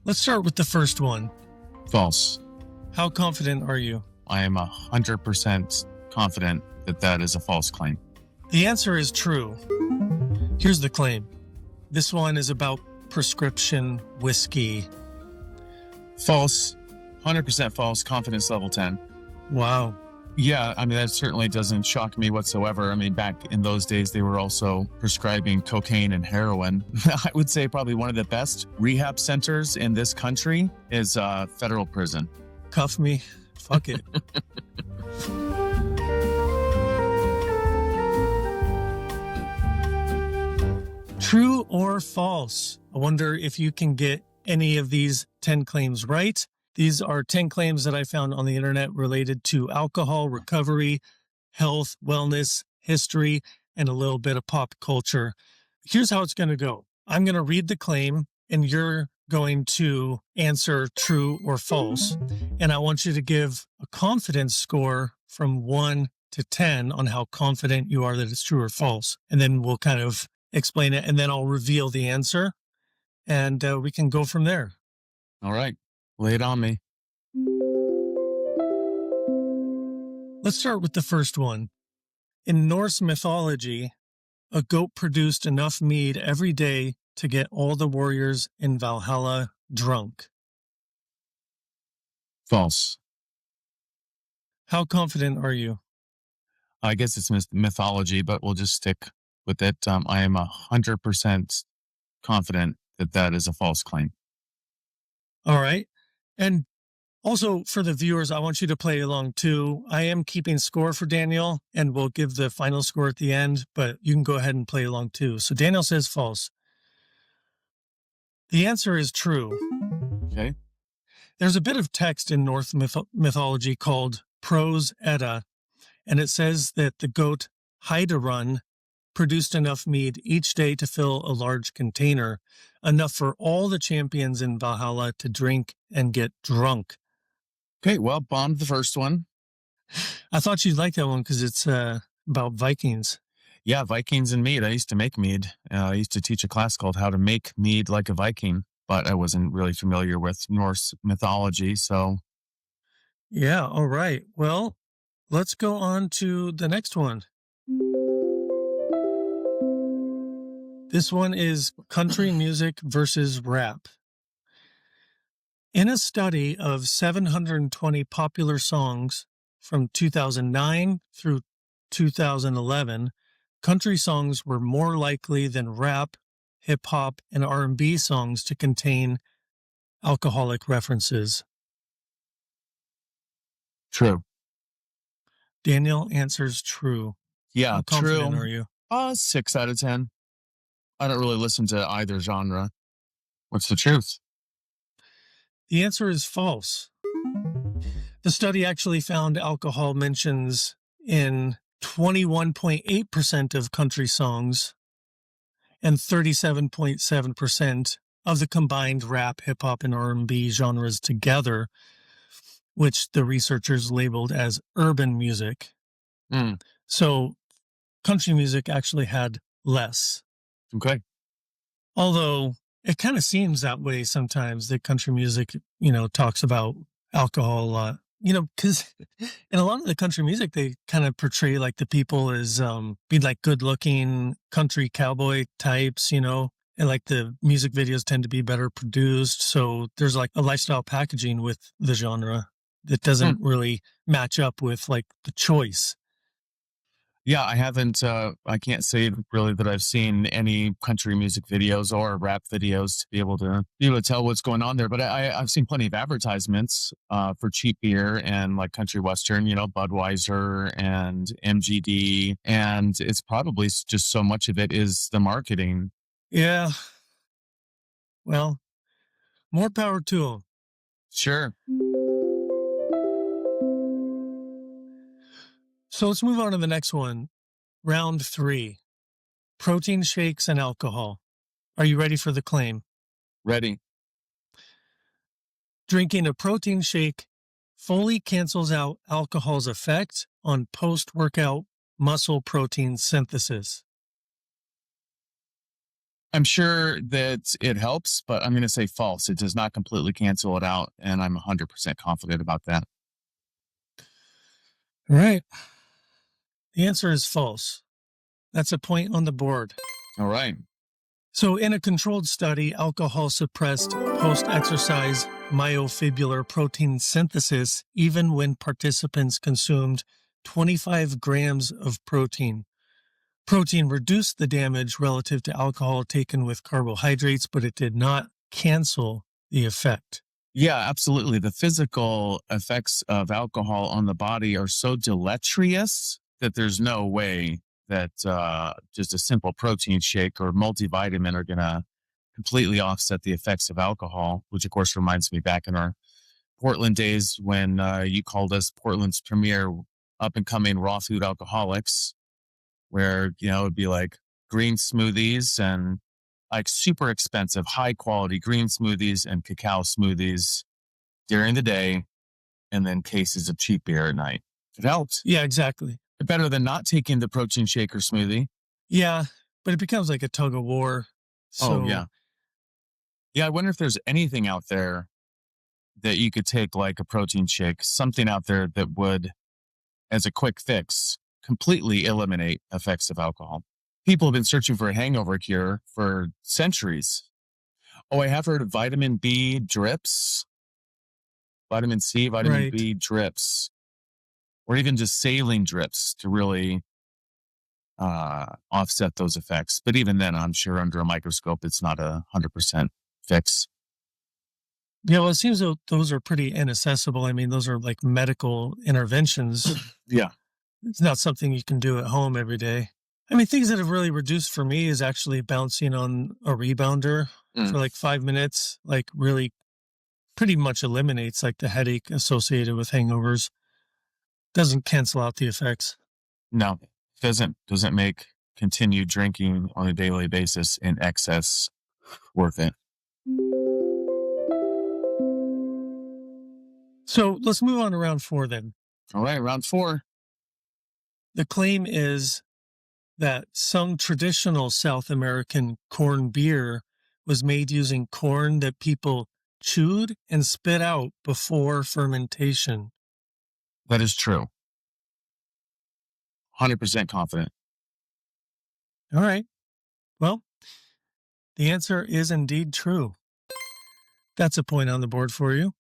Let's start with the first one. False. How confident are you? I am 100% confident that that is a false claim. The answer is true. Here's the claim. This one is about prescription whiskey. False. 100% false. Confidence level 10. Wow. Yeah, I mean, that certainly doesn't shock me whatsoever. I mean, back in those days, they were also prescribing cocaine and heroin. I would say probably one of the best rehab centers in this country is federal prison. Cuff me. Fuck it. True or false? I wonder if you can get any of these 10 claims right. These are 10 claims that I found on the internet related to alcohol, recovery, health, wellness, history, and a little bit of pop culture. Here's how it's going to go. I'm going to read the claim, and you're going to answer true or false. And I want you to give a confidence score from 1 to 10 on how confident you are that it's true or false. And then we'll kind of explain it, and then I'll reveal the answer, and we can go from there. All right. Lay it on me. Let's start with the first one. In Norse mythology, a goat produced enough mead every day to get all the warriors in Valhalla drunk. False. How confident are you? I guess it's mythology, but we'll just stick with it. I am 100% confident that that is a false claim. All right. And also for the viewers, I want you to play along too. I am keeping score for Daniel, and we'll give the final score at the end, but you can go ahead and play along too. So Daniel says false. The answer is true. Okay. There's a bit of text in Norse mythology called Prose Edda, and it says that the goat Heidarun produced enough mead each day to fill a large container, enough for all the champions in Valhalla to drink and get drunk. Okay, well, bombed the first one. I thought you'd like that one because it's about Vikings. Yeah, Vikings and mead. I used to make mead. I used to teach a class called How to Make Mead Like a Viking, but I wasn't really familiar with Norse mythology, so. Yeah, all right. Well, let's go on to the next one. This one is country music versus rap. In a study of 720 popular songs from 2009 through 2011, country songs were more likely than rap, hip-hop, and R&B songs to contain alcoholic references. True. Daniel answers true. Yeah, How confident true. are you? 6 out of 10. I don't really listen to either genre. What's the truth? The answer is false. The study actually found alcohol mentions in 21.8% of country songs and 37.7% of the combined rap, hip-hop, and R&B genres together, which the researchers labeled as urban music. So country music actually had less. Okay. Although it kind of seems that way sometimes, that country music, talks about alcohol a lot. Because in a lot of the country music, they kind of portray like the people as being like good looking country cowboy types, and like the music videos tend to be better produced. So there's like a lifestyle packaging with the genre that doesn't really match up with like the choice. Yeah, I haven't, I can't say really that I've seen any country music videos or rap videos to be able to tell what's going on there. But I've seen plenty of advertisements for cheap beer and like country western, Budweiser and MGD. And it's probably just so much of it is the marketing. Yeah. Well, more power to them. Sure. So let's move on to the next one. Round 3, protein shakes and alcohol. Are you ready for the claim? Ready. Drinking a protein shake fully cancels out alcohol's effect on post-workout muscle protein synthesis. I'm sure that it helps, but I'm going to say false. It does not completely cancel it out, and I'm 100% confident about that. All right. The answer is false. That's a point on the board. All right. So, in a controlled study, alcohol suppressed post exercise myofibrillar protein synthesis, even when participants consumed 25 grams of protein. Protein reduced the damage relative to alcohol taken with carbohydrates, but it did not cancel the effect. Yeah, absolutely. The physical effects of alcohol on the body are so deleterious that there's no way that just a simple protein shake or multivitamin are going to completely offset the effects of alcohol, which of course reminds me back in our Portland days when you called us Portland's premier up and coming raw food alcoholics, where, it'd be like green smoothies and like super expensive, high quality green smoothies and cacao smoothies during the day, and then cases of cheap beer at night. It helps. Yeah, exactly. Better than not taking the protein shake or smoothie. Yeah, but it becomes like a tug of war. So, Oh, yeah. Yeah, I wonder if there's anything out there that you could take like a protein shake, something out there that would, as a quick fix, completely eliminate effects of alcohol. People have been searching for a hangover cure for centuries. Oh, I have heard of vitamin B drips, vitamin C, vitamin right. B drips, or even just saline drips to really offset those effects. But even then, I'm sure under a microscope, it's not 100% fix. Yeah, well, it seems those are pretty inaccessible. I mean, those are like medical interventions. Yeah. It's not something you can do at home every day. I mean, things that have really reduced for me is actually bouncing on a rebounder for like 5 minutes, like really pretty much eliminates like the headache associated with hangovers. Doesn't cancel out the effects. No, doesn't make continued drinking on a daily basis in excess worth it. So let's move on to round 4 then. All right, round 4. The claim is that some traditional South American corn beer was made using corn that people chewed and spit out before fermentation. That is true. 100% confident. All right. Well, the answer is indeed true. That's a point on the board for you.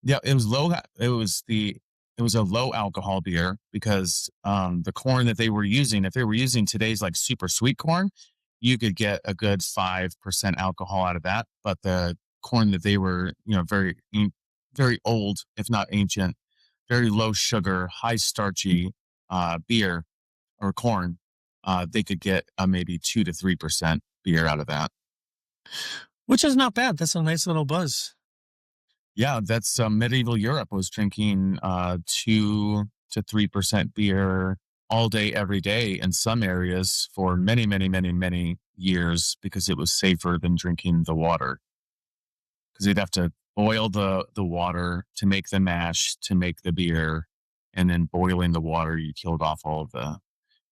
Yeah, it was low. It was a low alcohol beer because the corn that they were using, if they were using today's like super sweet corn, you could get a good 5% alcohol out of that. But the corn that they were, very old, if not ancient, very low sugar, high starchy beer or corn, they could get maybe 2 to 3% beer out of that. Which is not bad. That's a nice little buzz. Yeah, that's medieval Europe was drinking 2 to 3% beer all day, every day in some areas for many, many, many, many years because it was safer than drinking the water. Because they'd have to boil the water to make the mash, to make the beer, and then boiling the water, you killed off all of the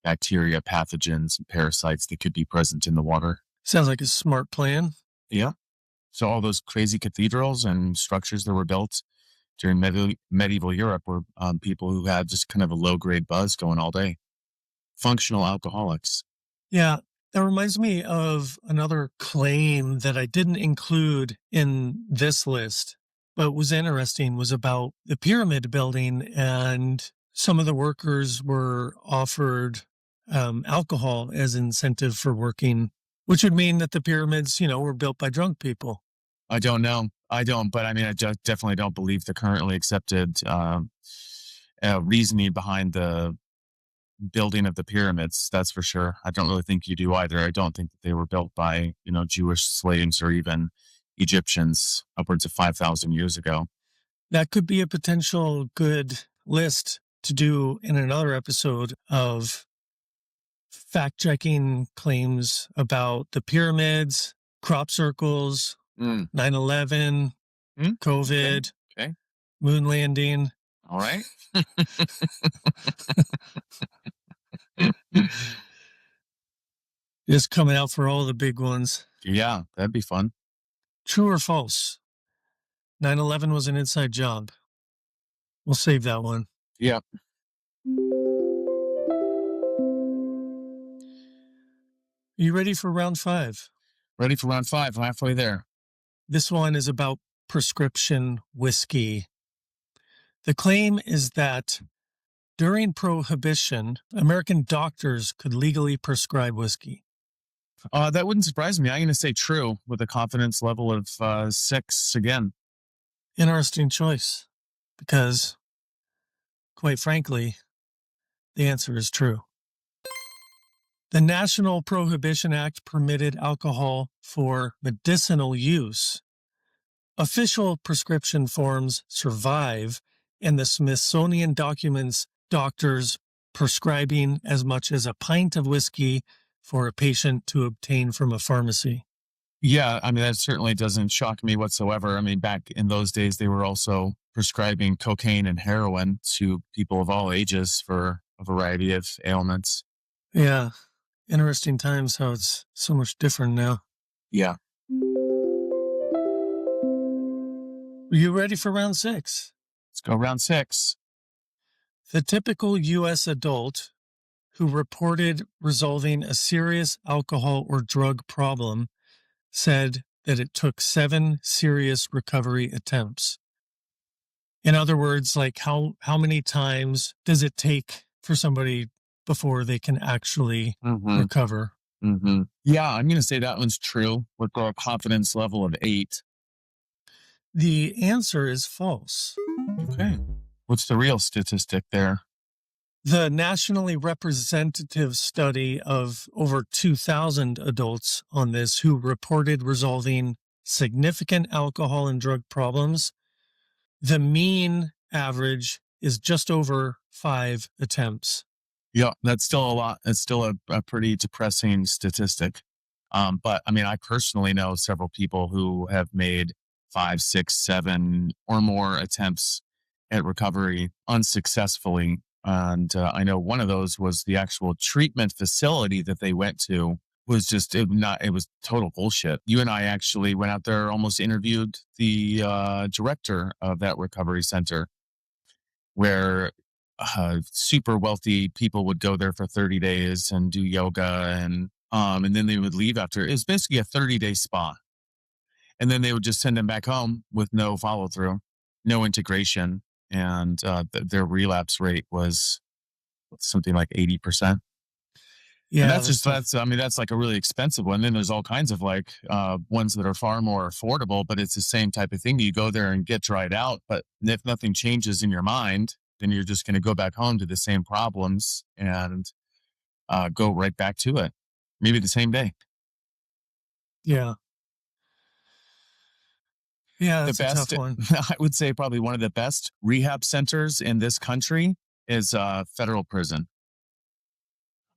bacteria, pathogens, and parasites that could be present in the water. Sounds like a smart plan. Yeah. So all those crazy cathedrals and structures that were built during medieval Europe were people who had just kind of a low-grade buzz going all day. Functional alcoholics. Yeah, that reminds me of another claim that I didn't include in this list, but was interesting, was about the pyramid building, and some of the workers were offered alcohol as incentive for working, which would mean that the pyramids, were built by drunk people. I don't know. I don't, but I mean, I definitely don't believe the currently accepted reasoning behind the building of the pyramids. That's for sure. I don't really think you do either. I don't think that they were built by, Jewish slaves or even Egyptians upwards of 5,000 years ago. That could be a potential good list to do in another episode of fact-checking claims about the pyramids, crop circles, 9/11, COVID, Okay. moon landing. All right. Just coming out for all the big ones. Yeah, that'd be fun. True or false? 9/11 was an inside job. We'll save that one. Yeah. Are you ready for round 5? Ready for round 5. Halfway there. This one is about prescription whiskey. The claim is that during Prohibition, American doctors could legally prescribe whiskey. That wouldn't surprise me. I'm going to say true with a confidence level of 6 again. Interesting choice, because, quite frankly, the answer is true. The National Prohibition Act permitted alcohol for medicinal use. Official prescription forms survive, and the Smithsonian documents doctors prescribing as much as a pint of whiskey for a patient to obtain from a pharmacy. Yeah, I mean, that certainly doesn't shock me whatsoever. I mean, back in those days, they were also prescribing cocaine and heroin to people of all ages for a variety of ailments. Yeah, interesting times how it's so much different now. Yeah. Are you ready for round 6? Let's go round 6. The typical U.S. adult who reported resolving a serious alcohol or drug problem said that it took 7 serious recovery attempts. In other words, like how many times does it take for somebody before they can actually recover? Yeah, I'm going to say that one's true with a confidence level of 8. The answer is false. Okay. What's the real statistic there? The nationally representative study of over 2,000 adults on this who reported resolving significant alcohol and drug problems, the mean average is just over 5 attempts. Yeah, that's still a lot. It's still a pretty depressing statistic. But I mean, I personally know several people who have made 5, 6, 7 or more attempts at recovery unsuccessfully. And I know one of those was the actual treatment facility that they went to was just it was total bullshit. You and I actually went out there, almost interviewed the director of that recovery center, where super wealthy people would go there for 30 days and do yoga and then they would leave after. It was basically a 30-day spa. And then they would just send them back home with no follow through, no integration. And their relapse rate was something like 80%. Yeah, and that's like a really expensive one. Then there's all kinds of like ones that are far more affordable, but it's the same type of thing. You go there and get dried out, but if nothing changes in your mind, then you're just going to go back home to the same problems and go right back to it. Maybe the same day. Yeah. Yeah, that's The best, a tough one. I would say probably one of the best rehab centers in this country is federal prison.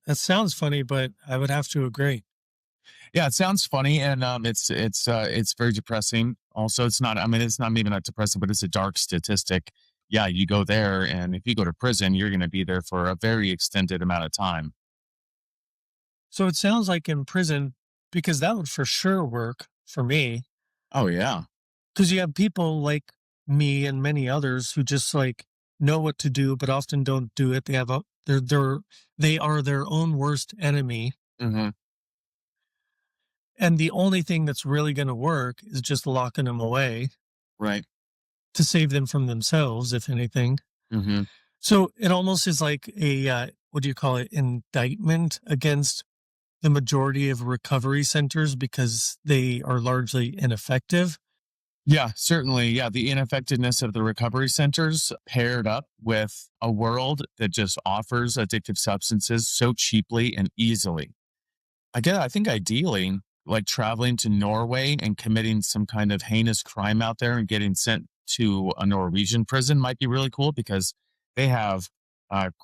That sounds funny, but I would have to agree. Yeah, it sounds funny, and it's very depressing. Also, it's not. I mean, it's not maybe not depressing, but it's a dark statistic. Yeah, you go there, and if you go to prison, you're going to be there for a very extended amount of time. So it sounds like in prison, because that would for sure work for me. Oh yeah, Because you have people like me and many others who just like know what to do, but often don't do it. They have they are their own worst enemy. mm-hmm. And the only thing that's really going to work is just locking them away Right. to save them from themselves, if anything. Mm-hmm. So it almost is like a, what do you call it, indictment against the majority of recovery centers because they are largely ineffective. Yeah, certainly. Yeah, the ineffectiveness of the recovery centers paired up with a world that just offers addictive substances so cheaply and easily. Again, I think ideally, like traveling to Norway and committing some kind of heinous crime out there and getting sent to a Norwegian prison might be really cool because they have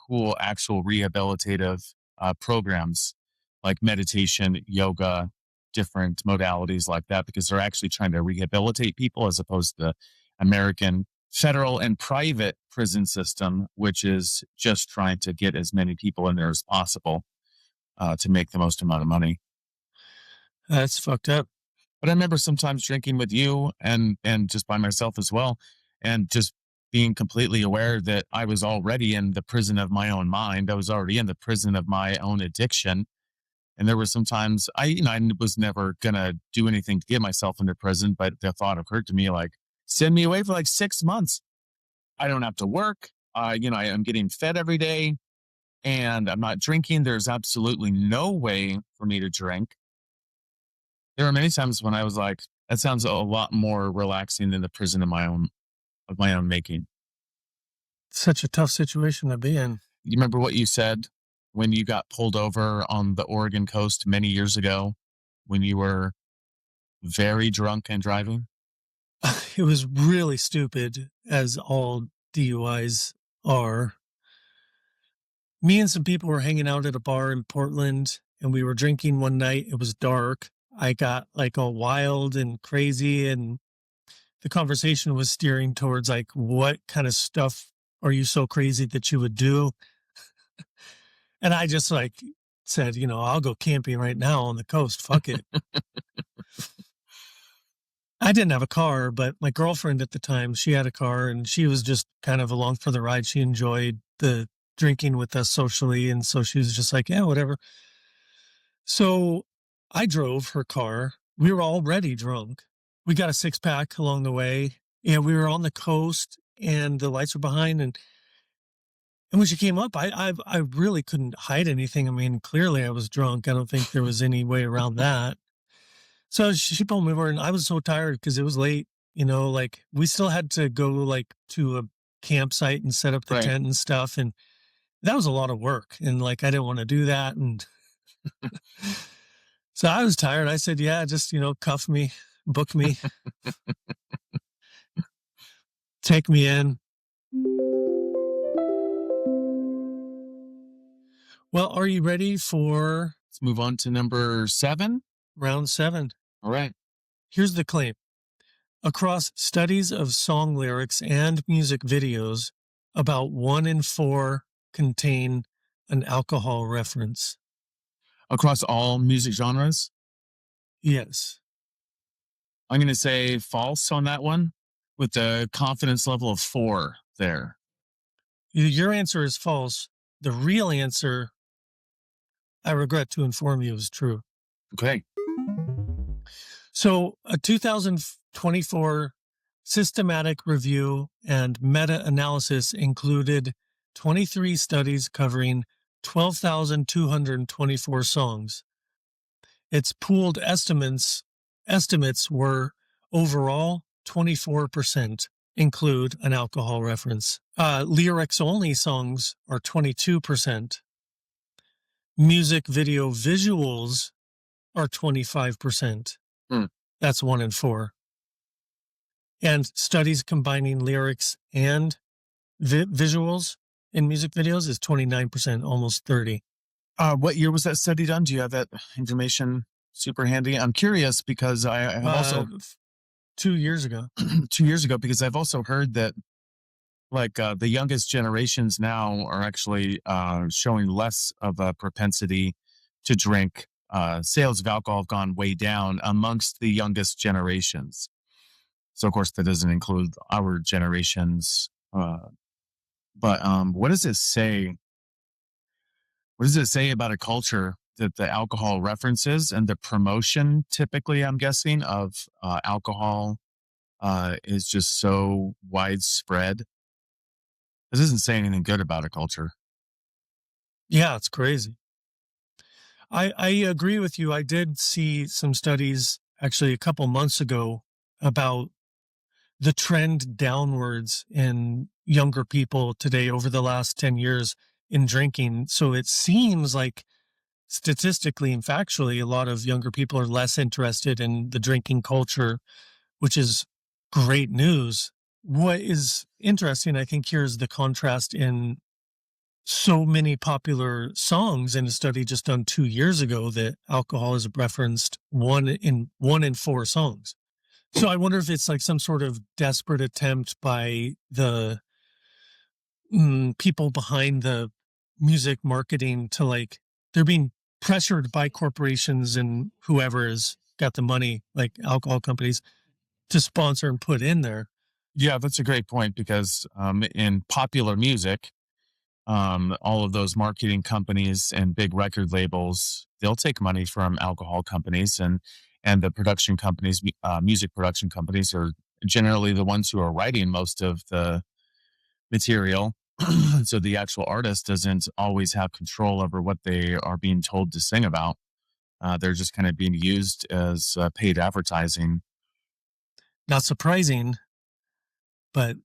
cool actual rehabilitative programs like meditation, yoga, different modalities like that, because they're actually trying to rehabilitate people as opposed to the American federal and private prison system, which is just trying to get as many people in there as possible to make the most amount of money. That's fucked up. But I remember sometimes drinking with you and just by myself as well, and just being completely aware that I was already in the prison of my own mind. I was already in the prison of my own addiction. And there were some times I was never gonna do anything to get myself into prison, but the thought occurred to me like, send me away for like 6 months. I don't have to work. I'm getting fed every day and I'm not drinking. There's absolutely no way for me to drink. There were many times when I was like, that sounds a lot more relaxing than the prison of my own making. Such a tough situation to be in. You remember what you said when you got pulled over on the Oregon coast many years ago when you were very drunk and driving? It was really stupid, as all DUIs are. Me and some people were hanging out at a bar in Portland and we were drinking one night. It was dark. I got like all wild and crazy, and the conversation was steering towards like, what kind of stuff are you so crazy that you would do? And I just like said, I'll go camping right now on the coast. Fuck it. I didn't have a car, but my girlfriend at the time, she had a car and she was just kind of along for the ride. She enjoyed the drinking with us socially. And so she was just like, yeah, whatever. So I drove her car. We were already drunk. We got a 6-pack along the way, and we were on the coast and the lights were behind. And when she came up, I really couldn't hide anything. I mean, clearly I was drunk. I don't think there was any way around that. So she pulled me over and I was so tired because it was late, like we still had to go like to a campsite and set up the Right. tent and stuff. And that was a lot of work. And like, I didn't want to do that. And so I was tired. I said, yeah, just, cuff me, book me, take me in. Well, are you ready for Let's move on to number 7. round 7? All right. Here's the claim. Across studies of song lyrics and music videos, about 1 in 4 contain an alcohol reference. Across all music genres, Yes. I'm going to say false on that one with the confidence level of 4 there. Your answer is false. The real answer, I regret to inform you, is true. Okay. So a 2024 systematic review and meta-analysis included 23 studies covering 12,224 songs. Its pooled estimates were overall 24% include an alcohol reference. Lyrics-only songs are 22%. Music video visuals are 25%. That's 1 in 4. And studies combining lyrics and visuals in music videos is 29%, almost 30. What year was that study done? Do you have that information super handy? I'm curious because I have also 2 years ago. 2 years ago, because I've also heard that like the youngest generations now are actually showing less of a propensity to drink. Sales of alcohol have gone way down amongst the youngest generations. So, of course, that doesn't include our generations. But what does it say? What does it say about a culture that the alcohol references and the promotion, typically, I'm guessing, of alcohol is just so widespread? It doesn't say anything good about a culture. Yeah, it's crazy. I agree with you. I did see some studies actually a couple months ago about the trend downwards in younger people today over the last 10 years in drinking. So it seems like statistically and factually, a lot of younger people are less interested in the drinking culture, which is great news. What is interesting, I think, here is the contrast in so many popular songs in a study just done 2 years ago that alcohol is referenced 1 in 4 songs. So I wonder if it's like some sort of desperate attempt by the people behind the music marketing to like, they're being pressured by corporations and whoever has got the money, like alcohol companies, to sponsor and put in there. Yeah, that's a great point because in popular music, all of those marketing companies and big record labels, they'll take money from alcohol companies, and the production companies, music production companies, are generally the ones who are writing most of the material. So the actual artist doesn't always have control over what they are being told to sing about. They're just kind of being used as paid advertising. Not surprising, but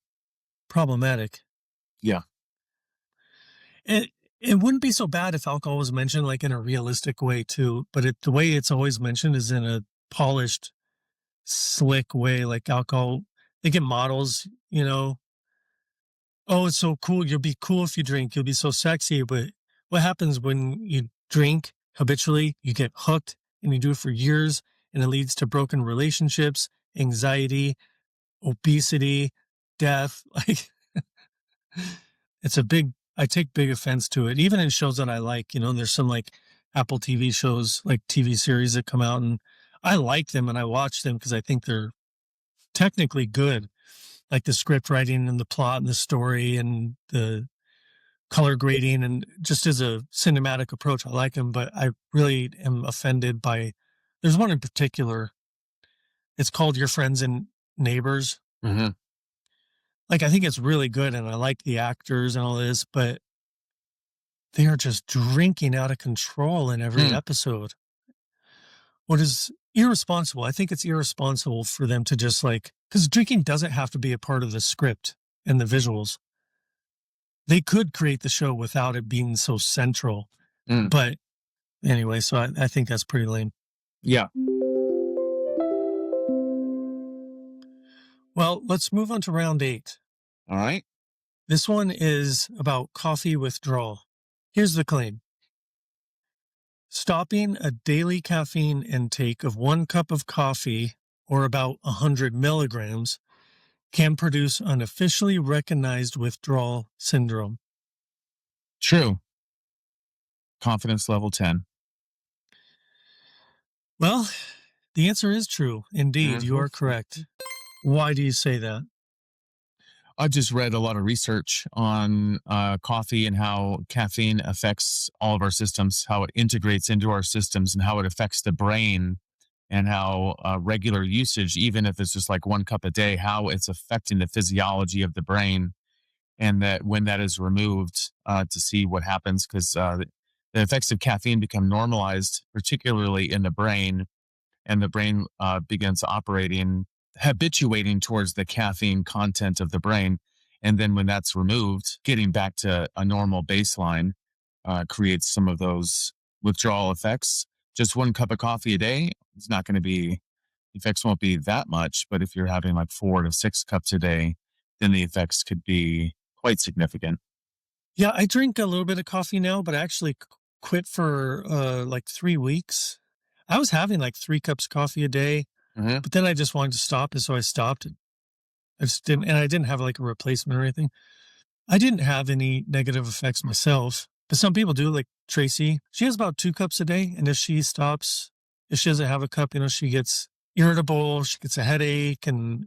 problematic. Yeah. It wouldn't be so bad if alcohol was mentioned like in a realistic way too, but the way it's always mentioned is in a polished, slick way. Like alcohol, they get models, oh, it's so cool. You'll be cool if you drink. You'll be so sexy. But what happens when you drink habitually? You get hooked and you do it for years, and it leads to broken relationships, anxiety, obesity, death. Like I take big offense to it. Even in shows that I like, there's some like Apple TV shows, like TV series that come out, and I like them and I watch them because I think they're technically good. Like the script writing and the plot and the story and the color grading, and just as a cinematic approach, I like them. But I really am offended by, there's one in particular. It's called Your Friends and Neighbors. Mm-hmm. Like, I think it's really good and I like the actors and all this, but they are just drinking out of control in every episode. What is irresponsible? I think it's irresponsible for them to just because drinking doesn't have to be a part of the script and the visuals. They could create the show without it being so central. But anyway, so I think that's pretty lame. Yeah. Well, let's move on to round 8. All right. This one is about coffee withdrawal. Here's the claim. Stopping a daily caffeine intake of 1 cup of coffee, or about 100 milligrams, can produce an officially recognized withdrawal syndrome. True. Confidence level 10. Well, the answer is true. Indeed, you are correct. Why do you say that? I've just read a lot of research on coffee and how caffeine affects all of our systems, how it integrates into our systems, and how it affects the brain, and how regular usage, even if it's just like 1 cup a day, how it's affecting the physiology of the brain. And that when that is removed, to see what happens, because the effects of caffeine become normalized, particularly in the brain, and the brain begins habituating towards the caffeine content of the brain. And then when that's removed, getting back to a normal baseline creates some of those withdrawal effects. Just 1 cup of coffee a day, it's not going to be, effects won't be that much. But if you're having like 4 to 6 cups a day, then the effects could be quite significant. Yeah, I drink a little bit of coffee now, but I actually quit for 3 weeks. I was having like 3 cups of coffee a day, but then I just wanted to stop, and so I stopped. I just didn't, and I didn't have like a replacement or anything. I didn't have any negative effects myself, but some people do, like Tracy. She has about 2 cups a day, and if she stops, if she doesn't have a cup, she gets irritable, she gets a headache, and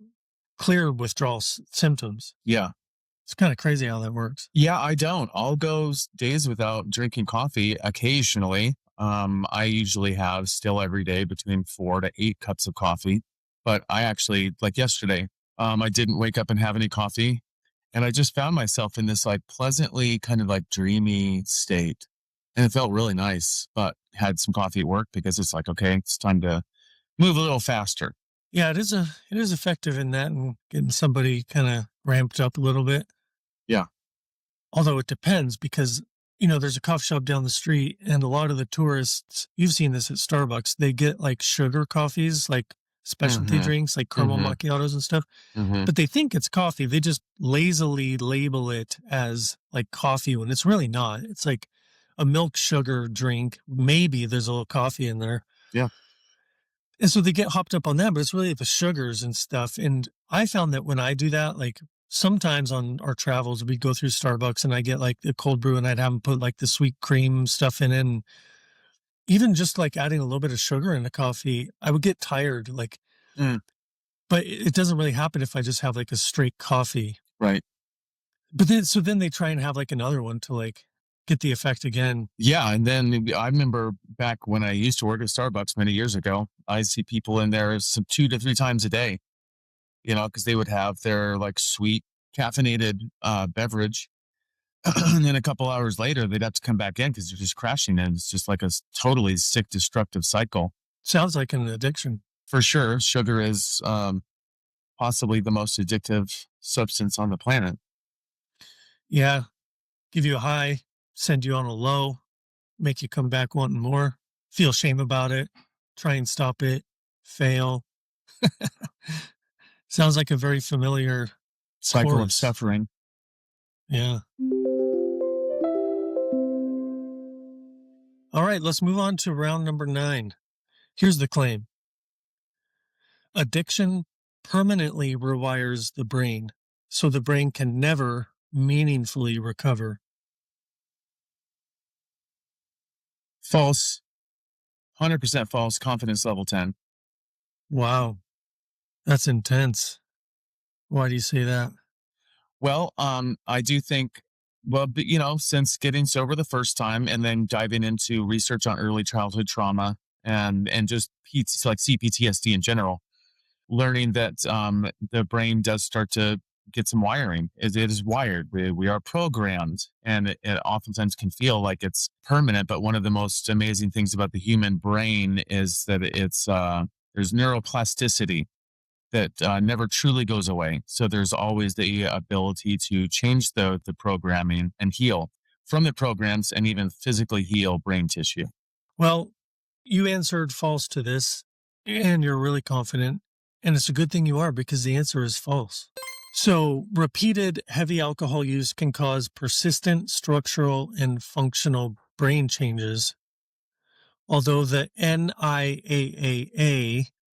clear withdrawal symptoms. Yeah. It's kind of crazy how that works. Yeah, I don't. I'll go days without drinking coffee occasionally. I usually have still every day between 4 to 8 cups of coffee. But I actually, like yesterday, I didn't wake up and have any coffee. And I just found myself in this like pleasantly kind of like dreamy state. And it felt really nice, but had some coffee at work because it's like, okay, it's time to move a little faster. Yeah, it is effective in that and getting somebody kind of ramped up a little bit. Yeah. Although it depends because, there's a coffee shop down the street and a lot of the tourists, you've seen this at Starbucks, they get like sugar coffees, like specialty drinks, like caramel macchiatos and stuff. But they think it's coffee. They just lazily label it as like coffee when it's really not. It's like a milk sugar drink. Maybe there's a little coffee in there. Yeah. And so they get hopped up on that, but it's really the sugars and stuff. And I found that when I do that, like sometimes on our travels, we'd go through Starbucks and I get like the cold brew and I'd have them put like the sweet cream stuff in it. And even just like adding a little bit of sugar in the coffee, I would get tired. Like, Mm, but it doesn't really happen if I just have like a straight coffee. right. But then they try and have like another one to like get the effect again. Yeah. And then I remember back when I used to work at Starbucks many years ago, I see people in there some 2 to 3 times a day, because they would have their like sweet caffeinated beverage. And then a couple hours later, they'd have to come back in because they're just crashing. And it's just like a totally sick, destructive cycle. Sounds like an addiction. For sure, sugar is possibly the most addictive substance on the planet. Yeah. Give you a high, send you on a low, make you come back wanting more, feel shame about it, try and stop it, fail. Sounds like a very familiar Cycle of chorus. suffering. Yeah. All right, let's move on to round number 9. Here's the claim. Addiction permanently rewires the brain, so the brain can never meaningfully recover. False. 100% false. Confidence level 10. Wow, that's intense. Why do you say that? Well, I do think, well, but, since getting sober the first time and then diving into research on early childhood trauma and just like CPTSD in general, learning that the brain does start to get some wiring. It is wired. We are programmed, and it oftentimes can feel like it's permanent. But one of the most amazing things about the human brain is that there's neuroplasticity that never truly goes away. So there's always the ability to change the programming and heal from the programs and even physically heal brain tissue. Well, you answered false to this, and you're really confident. And it's a good thing you are, because the answer is false. So, repeated heavy alcohol use can cause persistent structural and functional brain changes. Although the NIAAA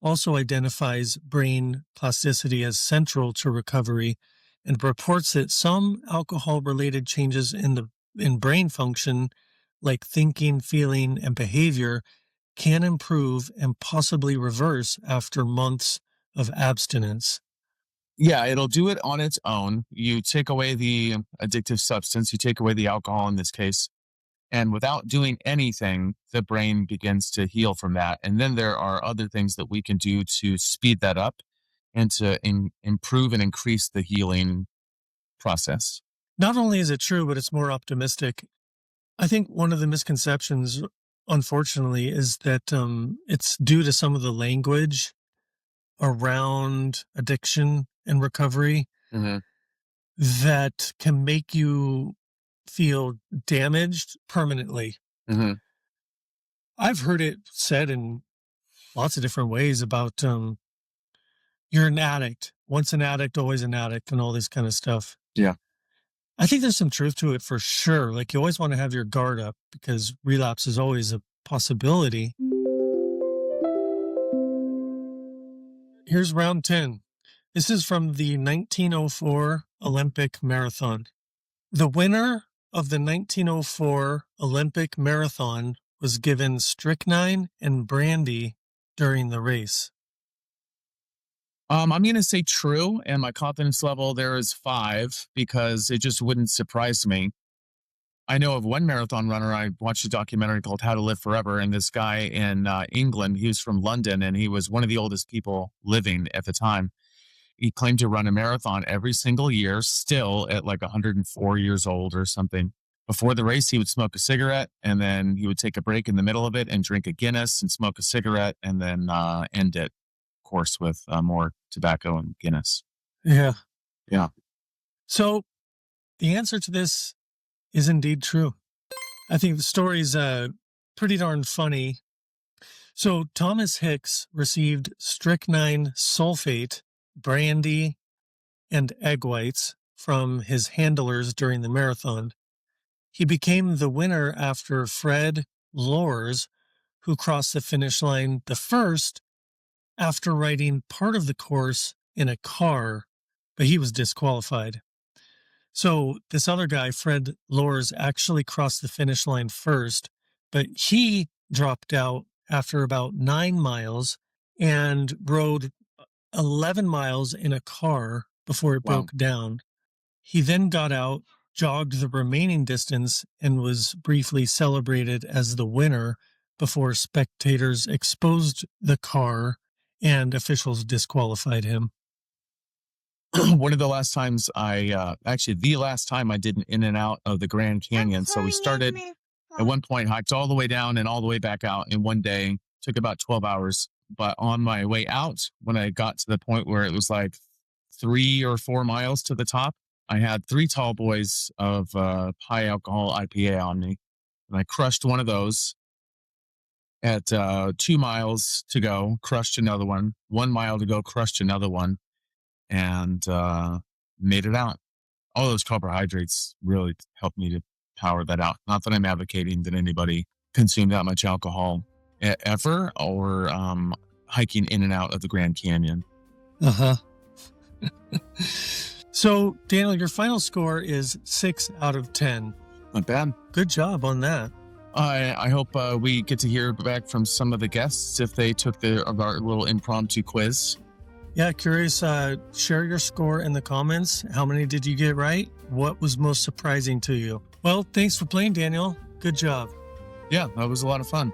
also identifies brain plasticity as central to recovery and reports that some alcohol-related changes in brain function, like thinking, feeling, and behavior, can improve and possibly reverse after months of abstinence. Yeah, it'll do it on its own. You take away the addictive substance, you take away the alcohol in this case, and without doing anything, the brain begins to heal from that. And then there are other things that we can do to speed that up and to improve and increase the healing process. Not only is it true, but it's more optimistic. I think one of the misconceptions, unfortunately, is that it's due to some of the language around addiction and recovery Mm-hmm. that can make you feel damaged permanently. Mm-hmm. I've heard it said in lots of different ways about you're an addict, once an addict, always an addict, and all this kind of stuff. Yeah. I think there's some truth to it for sure. Like, you always want to have your guard up because relapse is always a possibility. Here's round 10. This is from the 1904 Olympic Marathon. The winner of the 1904 Olympic Marathon was given strychnine and brandy during the race. I'm going to say true, and my confidence level there is 5 because it just wouldn't surprise me. I know of one marathon runner. I watched a documentary called How to Live Forever, and this guy in England, he was from London, and he was one of the oldest people living at the time. He claimed to run a marathon every single year, still at like 104 years old or something. Before the race, he would smoke a cigarette, and then he would take a break in the middle of it and drink a Guinness and smoke a cigarette, and then end it, of course, with more tobacco and Guinness. Yeah. Yeah. So the answer to this is indeed true. I think the story's pretty darn funny. So Thomas Hicks received strychnine sulfate, brandy, and egg whites from his handlers during the marathon. He became the winner after Fred Lors, who crossed the finish line the first after riding part of the course in a car, but he was disqualified. So this other guy, Fred Lors, actually crossed the finish line first, but he dropped out after about 9 miles and rode 11 miles in a car before it Wow. broke down. He then got out, jogged the remaining distance, and was briefly celebrated as the winner before spectators exposed the car and officials disqualified him. One of the last times actually the last time I did an in and out of the Grand Canyon. So we started at one point, hiked all the way down and all the way back out in one day. Took about 12 hours. But on my way out, when I got to the point where it was like 3 or 4 miles to the top, I had 3 tall boys of high alcohol IPA on me. And I crushed one of those at 2 miles to go, crushed another one, 1 mile to go, crushed another one, and made it out. All those carbohydrates really helped me to power that out. Not that I'm advocating that anybody consume that much alcohol ever or hiking in and out of the Grand Canyon. Uh-huh. So, Daniel, your final score is 6 out of 10. Not bad. Good job on that. I hope we get to hear back from some of the guests if they took our little impromptu quiz. Yeah, curious. Share your score in the comments. How many did you get right? What was most surprising to you? Well, thanks for playing, Daniel. Good job. Yeah, that was a lot of fun.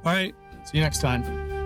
All right. See you next time.